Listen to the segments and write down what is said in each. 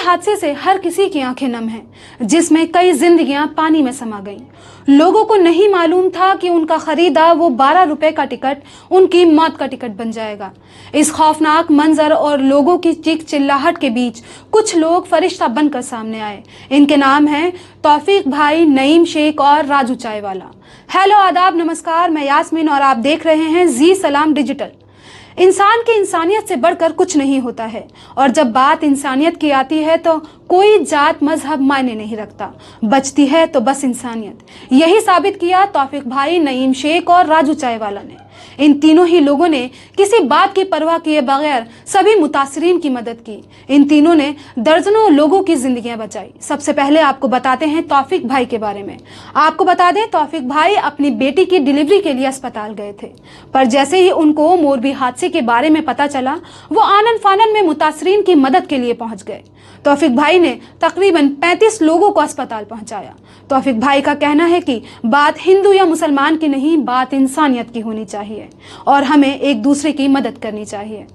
हादसे से हर किसी की आंखें नम हैं, जिसमें कई जिंदगियां पानी में समा गईं। लोगों को नहीं मालूम था कि उनका खरीदा वो 12 रुपए का टिकट उनकी मौत का टिकट बन जाएगा। इस खौफनाक मंजर और लोगों की चीख चिल्लाहट के बीच कुछ लोग फरिश्ता बनकर सामने आए। इनके नाम हैं तौफीक भाई, नईम शेख और राजू चायवाला। हेलो, आदाब, नमस्कार। मैं यास्मीन और आप देख रहे हैं जी सलाम डिजिटल। इंसान की इंसानियत से बढ़कर कुछ नहीं होता है, और जब बात इंसानियत की आती है तो कोई जात मजहब मायने नहीं रखता, बचती है तो बस इंसानियत। यही साबित किया तौफीक भाई, नईम शेख और राजू चायवाला ने। इन तीनों ही लोगों ने किसी बात की परवाह किए बगैर सभी मुतासरीन की मदद की। इन तीनों ने दर्जनों लोगों की जिंदगियां बचाई। सबसे पहले आपको बताते हैं तौफीक भाई के बारे में। आपको बता दें, तौफीक भाई अपनी बेटी की डिलीवरी के लिए अस्पताल गए थे, पर जैसे ही उनको मोरबी हादसे के बारे में पता चला, वो आनन फानन में मुतासरीन की मदद के लिए पहुंच गए। तौफीक भाई ने तकरीबन 35 लोगों को अस्पताल पहुंचाया। तौफीक भाई का कहना है कि बात हिंदू या मुसलमान की नहीं, बात इंसानियत की होनी चाहिए और हमें एक दूसरे की मदद करनी चाहिए।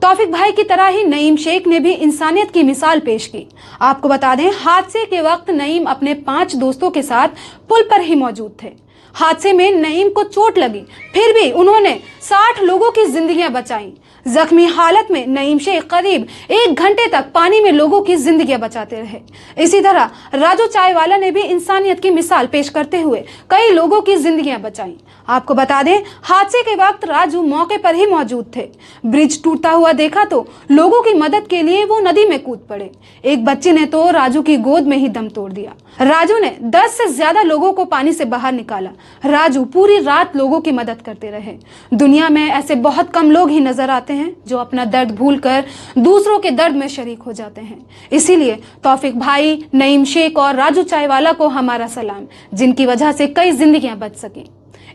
तौफीक भाई की तरह ही नईम शेख ने भी इंसानियत की मिसाल पेश की। आपको बता दें, हादसे के वक्त नईम अपने 5 दोस्तों के साथ पुल पर ही मौजूद थे। हादसे में नईम को चोट लगी, फिर भी उन्होंने 60 लोगों की जिंदगियां बचाई। जख्मी हालत में नईम शेख करीब 1 घंटे तक पानी में लोगों की जिंदगियां बचाते रहे। इसी तरह राजू चायवाला ने भी इंसानियत की मिसाल पेश करते हुए कई लोगों की जिंदगियां बचाई। आपको बता दें, हादसे के वक्त राजू मौके पर ही मौजूद थे। ब्रिज टूटता हुआ देखा तो लोगों की मदद के लिए वो नदी में कूद पड़े। एक बच्चे ने तो राजू की गोद में ही दम तोड़ दिया। राजू ने 10 से ज्यादा लोगों को पानी से बाहर निकाला। राजू पूरी रात लोगों की मदद करते रहे। दुनिया में ऐसे बहुत कम लोग ही नजर आते हैं जो अपना दर्द भूलकर दूसरों के दर्द में शरीक हो जाते हैं। इसीलिए तौफीक भाई, नईम शेख और राजू चायवाला को हमारा सलाम, जिनकी वजह से कई जिंदगियां बच सकें।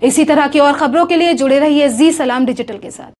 इसी तरह की और खबरों के लिए जुड़े रहिए जी सलाम डिजिटल के साथ।